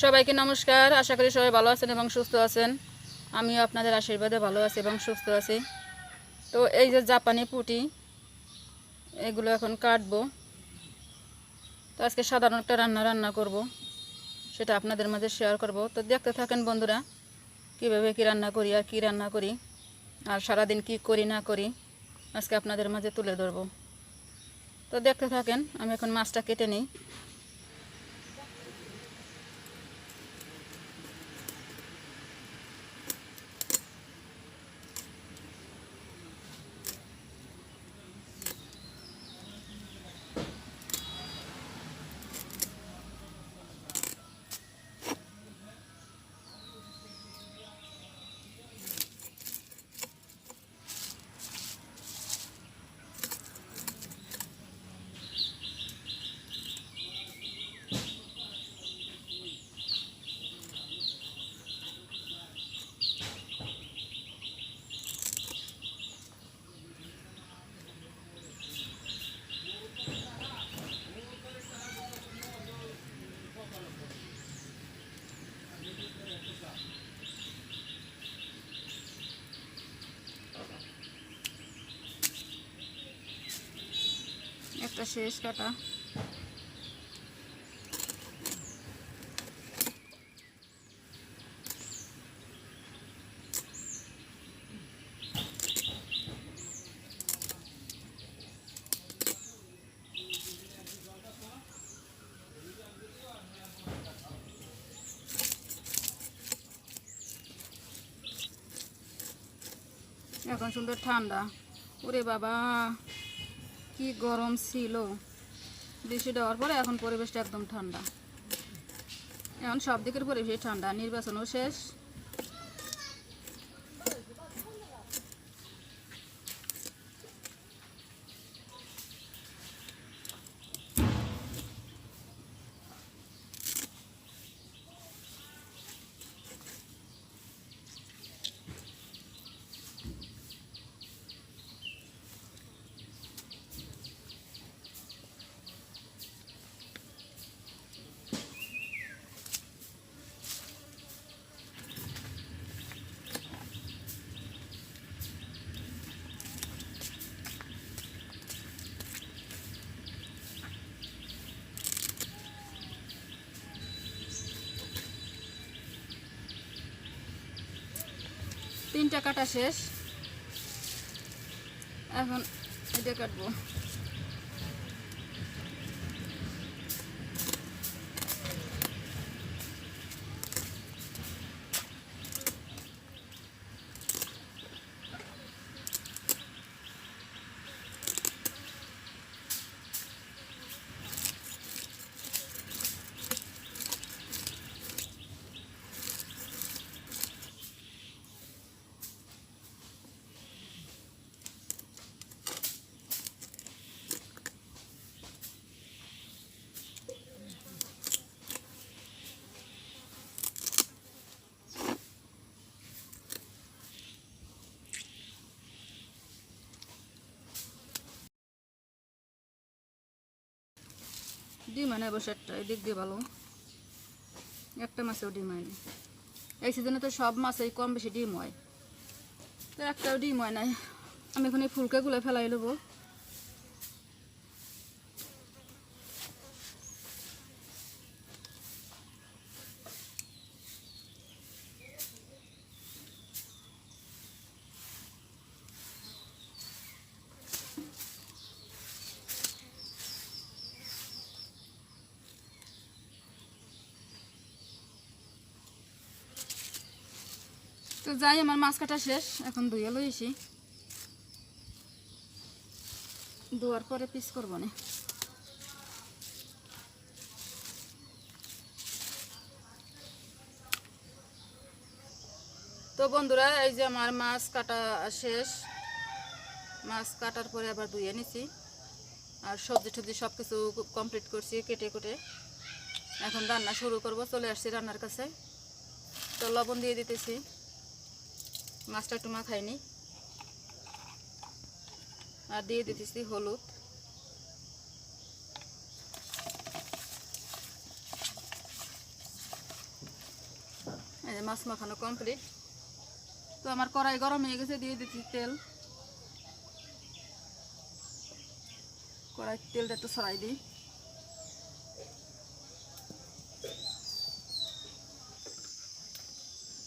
সবাইকে নমস্কার। আশা করি সবাই ভালো আছেন এবং সুস্থ আছেন। আমিও আপনাদের আশীর্বাদে ভালো আছি এবং সুস্থ আছি। তো এই যে জাপানি পুঁটি, এগুলো এখন কাটবো। তো আজকে সাধারণ একটা রান্না করব, সেটা আপনাদের মাঝে শেয়ার করব। তো দেখতে থাকেন বন্ধুরা, কীভাবে কী রান্না করি আর কী রান্না করি আর সারাদিন কি করি না করি আজকে আপনাদের মাঝে তুলে ধরবো। তো দেখতে থাকেন। আমি এখন মাছটা কেটে নিই। একটা শেষ কাটা। এখন সুন্দর ঠান্ডা। ওরে বাবা, কি গরম ছিল! বৃষ্টি দেওয়ার পরে এখন পরিবেশটা একদম ঠান্ডা। এখন সব দিকের পরিবেশ ঠান্ডা, নির্বাচনও শেষ। তিনটা কাটা শেষ, এখন এটা কাটবো। ডিম মানে বসে একটা এদিক দিয়ে ভালো, একটা মাছেও ডিম হয়নি। এই সিজনে তো সব মাছেই কম বেশি ডিম হয়, তো একটাও ডিম হয় নাই। আমি এখন এই ফুলকাগুলো ফেলাই নেবো। তো যাই, আমার মাছ কাটা শেষ, এখন ধুয়ে লইছি। ধোয়ার পরে পিস করবো না। তো বন্ধুরা, এই যে আমার মাছ কাটা শেষ। মাছ কাটার পরে আবার ধুয়ে নিছি, আর সবজি টবজি সব কিছু কমপ্লিট করছি কেটে কুটে। এখন রান্না শুরু করব, চলে আসছি রান্নার কাছে। তো লবণ দিয়ে দিতেছি, মাছটা একটু মাখাইনি, আর দিয়ে দিতেছি হলুদ। মাছ মাখানো কমপ্লিট। তো আমার কড়াই গরম হয়ে গেছে, দিয়ে দিচ্ছি তেল। কড়াই তেলটা একটু ছড়াই দিই।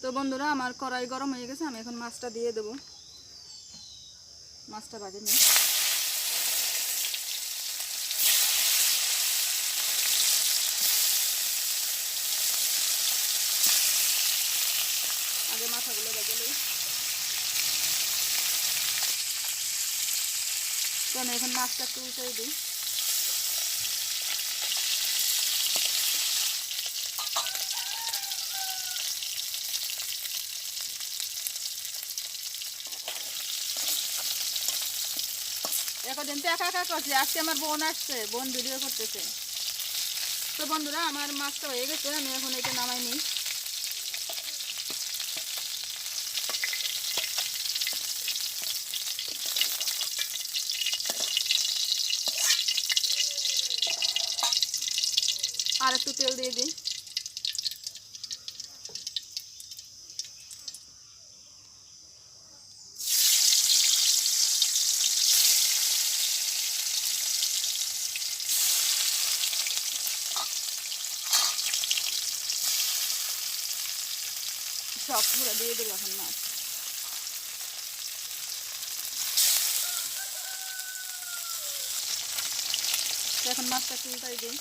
তো বন্ধুরা আমার কড়াই গরম হয়ে গেছে, আমি এখন মাছটা দিয়ে দেবো। মাছটা ভাজে নিই। আগে মাথাগুলো ভেজে নিই। তো আমি এখন মাছটা একটু উল্টে দিই। একদিন তো একা একা করছি, আজকে আমার বোন আসছে, বোন ভিডিও করতেছে। তো বন্ধুরা আমার মাছটা হয়ে গেছে, আমি এখন এটা নামাই নিই। আর একটু তেল দিয়ে দিই। সবগুলো দিয়ে দেবো এখন মাছ। এখন মাছটা একটু উল্টাই দিই।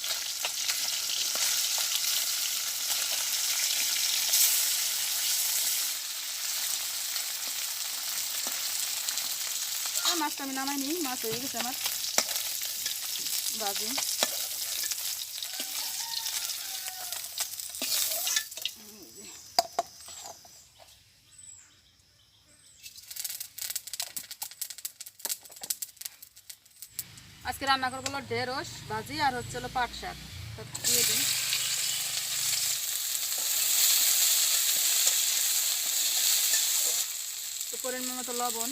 মাছটা আমি নামাই নিই, মাছ হয়ে গেছে আমার ভাজি। আজকে রান্না করবো হলো ঢেঁড়স ভাজি আর হচ্ছে হলো পাট শাক। দিয়ে দিই। তো পরিমাণ মতো লবণ,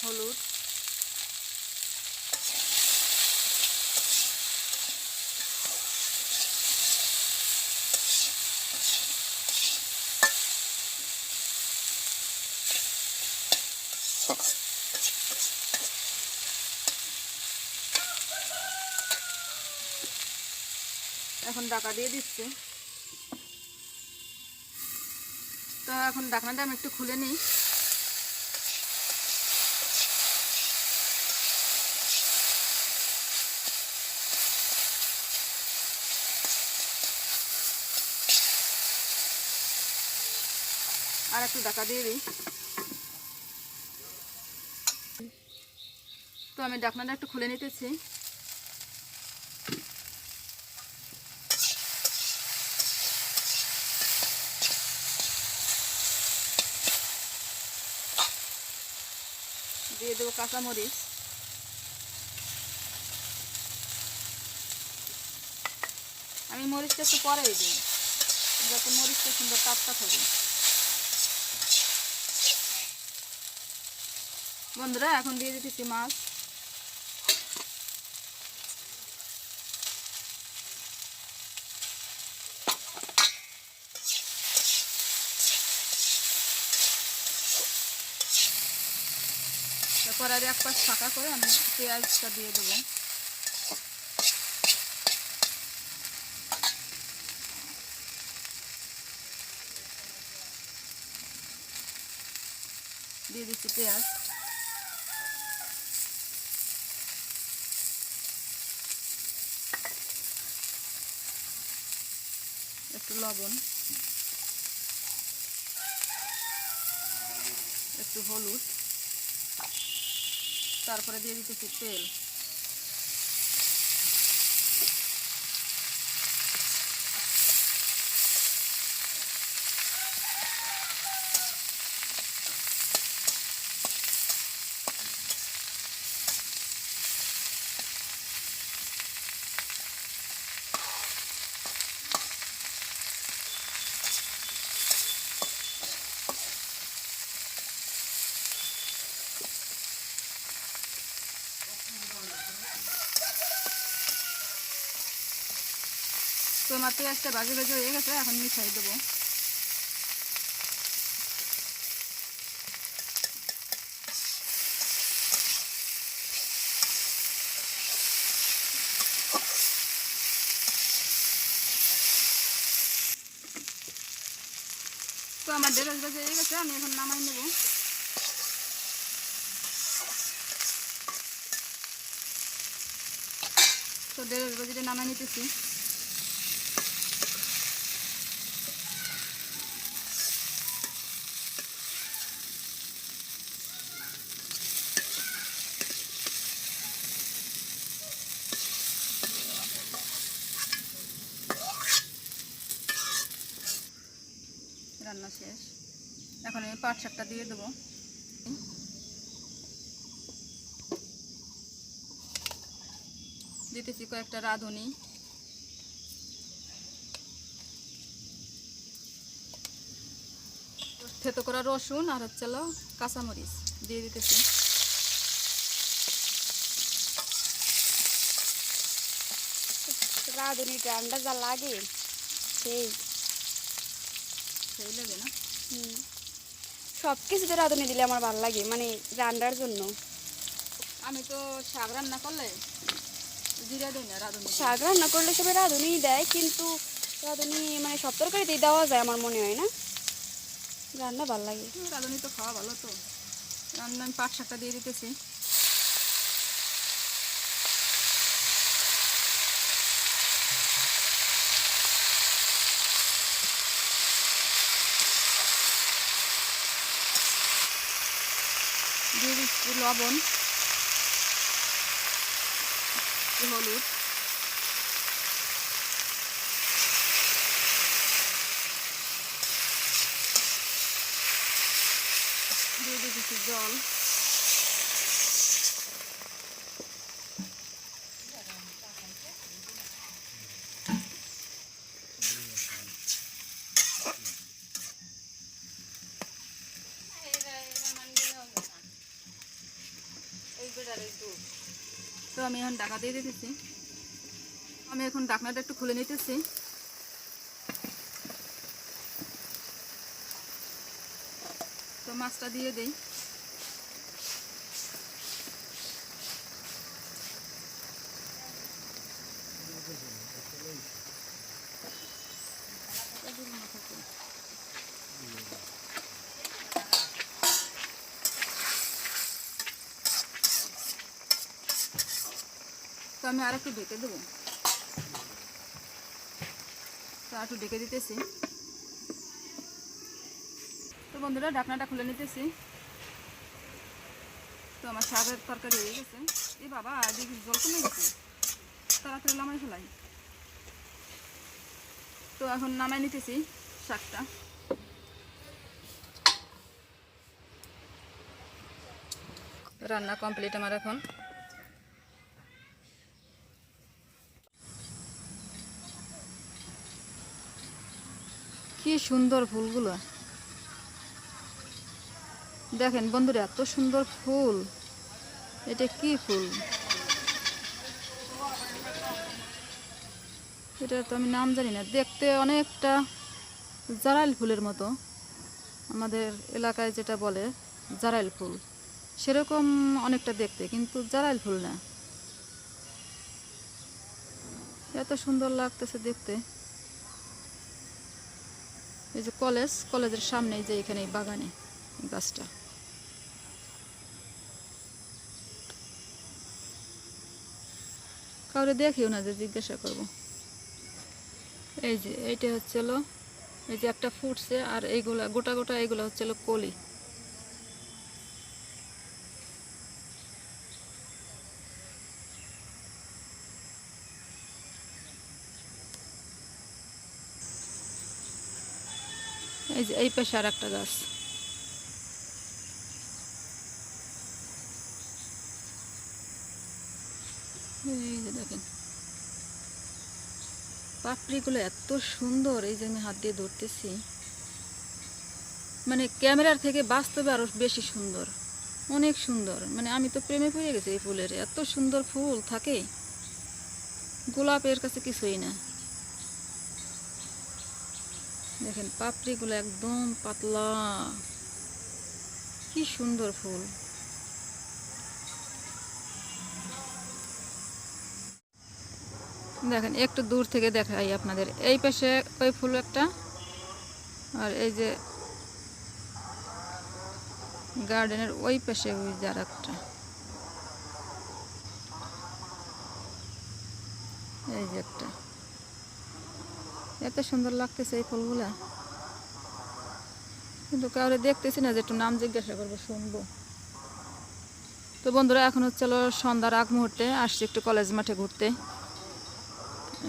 হলুদ, এখন ঢাকা দিয়ে দিচ্ছি। তো এখন ঢাকনাটা আমি একটু খুলে নিই। আর একটু ঢাকা দিয়ে দিই। তো আমি ঢাকনাটা একটু খুলে নিতেছি। দিয়ে দেবো কাঁচামরিচ, আমি মরিচটা একটু পরেই দিই যাতে মরিচটা সুন্দর টাটকা থাকে। বন্ধুরা এখন দিয়ে দিতেছি মাছ। তারপর আর এক পাশ ফাঁকা করে আমি পেঁয়াজটা দিয়ে দেবো। দিয়ে দিচ্ছি পেঁয়াজ। একটু লবণ, একটু হলুদ, তারপরে দিয়ে দিতেছি তেল। তো আমার পেঁয়াজটা ভাজি ভাজি হয়ে গেছে, এখন মিশাই দেবো। তো আমার ঢেঁড়স ভাজি হয়ে গেছে, আমি এখন নামাই নেব। তো ঢেঁড়স ভাজিটা নামাই নিতেছি। রান্না শেষ, এখন আমি পাট শাকটা দিয়ে দেবো। দিতেছি কয়েকটা রাঁধুনি, থেতো করা রসুন আর হচ্ছে কাঁচামরিচ দিয়ে দিতেছি। রাঁধুনিটা আন্ডা যা লাগে সেই সেই লাগে না? সব কিছুতে রাঁধুনি দিলে আমার ভালো লাগে, মানে রান্নার জন্য। আমি তো শাক রান্না করলে জিরা দিই না, রাঁধুনি। শাক রান্না করলে সবাই রাঁধুনি দেয়, কিন্তু রাঁধুনি মানে সব তরকারিতেই দেওয়া যায় আমার মনে হয় না, রান্না ভালো লাগে। রাঁধুনি তো খাওয়া ভালো। তো রান্না আমি পাট শাকটা দিয়ে দিতেছি। দিয়ে দিচ্ছি লবণ, হলুদ, দিয়ে দিতেছি জল। তো আমি এখন ঢাকা দিয়ে দিতেছি। আমি এখন ঢাকনাটা একটু খুলে নিতেছি। তো মাছটা দিয়ে দেই। তো আমি আর একটু ঢেকে দেবো। তো আর একটু ঢেকে দিতেছি। তো বন্ধুরা ঢাকনাটা খুলে নিতেছি। তো আমার শাকের তরকারি হয়ে গেছে। এই বাবা দেখি জল কমে গেছে, তাড়াতাড়ি নামাই ফেলাই। তো এখন নামাই নিতেছি শাকটা। রান্না কমপ্লিট আমার এখন। কি সুন্দর ফুলগুলো দেখেন বন্ধুরা, এত সুন্দর ফুল। এটা কি ফুল? এটা তো আমি নাম জানি না। দেখতে অনেকটা জারাইল ফুলের মতো, আমাদের এলাকায় যেটা বলে জারাইল ফুল, সেরকম অনেকটা দেখতে, কিন্তু জারাইল ফুল না। এত সুন্দর লাগতেছে দেখতে। এই যে কলেজের সামনেই যে এখানে এই বাগানে গাছটা। কাউরে দেখিও না যে জিজ্ঞাসা করব। এই যে এইটা হচ্ছে এই যে একটা ফুটছে, আর এইগুলা গোটা গোটা এইগুলো হচ্ছে কলি। এই যে এই পাশে আর একটা গাছ। এই যে দেখেন পাপড়িগুলো এত সুন্দর। এই যে আমি হাত দিয়ে ধরতেছি, মানে ক্যামেরার থেকে বাস্তবে আরো বেশি সুন্দর, অনেক সুন্দর। মানে আমি তো প্রেমে পড়ে গেছি এই ফুলের, এত সুন্দর ফুল থাকে। গোলাপের কাছে কিছুই না। দেখেন পাপড়িগুলো একদম পাতলা, কি সুন্দর ফুল। দেখেন একটু দূর থেকে দেখাই আপনাদের, এই পাশে ওই ফুল একটা, আর এই যে গার্ডেনের ওই পাশে ওই যার একটা, এই যে একটা, এত সুন্দর লাগতেছে এই ফুলগুলা, কিন্তু কাউরে দেখতেছি না যে একটু নাম জিজ্ঞাসা করবো, শুনবো। তো বন্ধুরা এখন হচ্ছে হলো সন্ধ্যার আগ মুহূর্তে আসছি একটু কলেজ মাঠে ঘুরতে।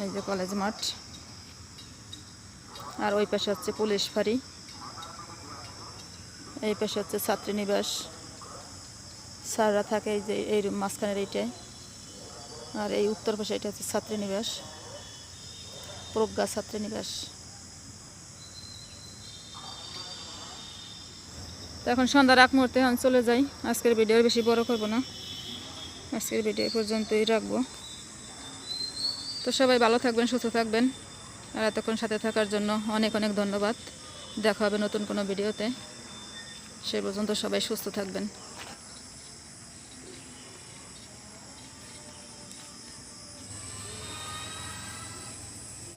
এই যে কলেজ মাঠ, আর ওই পাশে হচ্ছে পুলিশ ফাঁড়ি, এই পাশে হচ্ছে ছাত্রীনিবাস, স্যাররা থাকে এই যে এই মাঝখানের এইটায়, আর এই উত্তর পাশে এটা হচ্ছে ছাত্রীনিবাস, প্রজ্ঞা ছাত্রীনিবাস। তো এখন সন্ধ্যার আগ মুহূর্তে আমি চলে যাই, আজকের ভিডিও বেশি বড় করব না, আজকের ভিডিও পর্যন্তই রাখবো। তো সবাই ভালো থাকবেন, সুস্থ থাকবেন, আর এতক্ষণ সাথে থাকার জন্য অনেক অনেক ধন্যবাদ। দেখা হবে নতুন কোনো ভিডিওতে, সে পর্যন্ত সবাই সুস্থ থাকবেন।